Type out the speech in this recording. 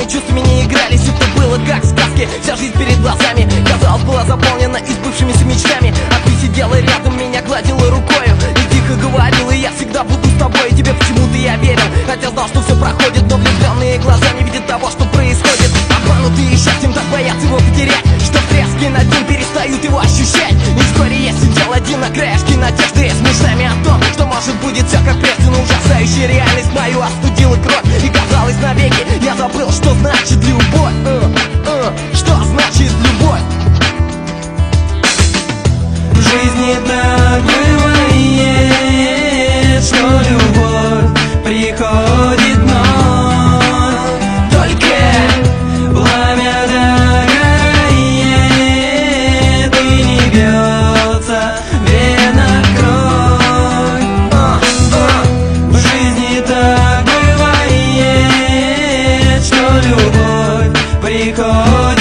Чувствами не играли, все это было как в сказке. Вся жизнь перед глазами, казалось, была заполнена и сбывшимися мечтами. А ты сидела рядом, меня гладила рукою и тихо говорила: я всегда буду с тобой. И тебе почему-то я верил, хотя знал, что все проходит, но влюбленные глаза не видят того, что происходит. Обманутые счастьем так боятся его потерять, что трески над ним перестают его ощущать. И вскоре я сидел один на краешке надежды, с мечтами о том, что может будет все как прежде. Но ужасающая реальность мою остудила кровь, и казалось навеки я забыл, что значит любовь. Что значит любовь? В жизни так бывает, что любовь приходит вновь. Только пламя догорает и не бьется вена кровь. В жизни так бывает, что любовь приходит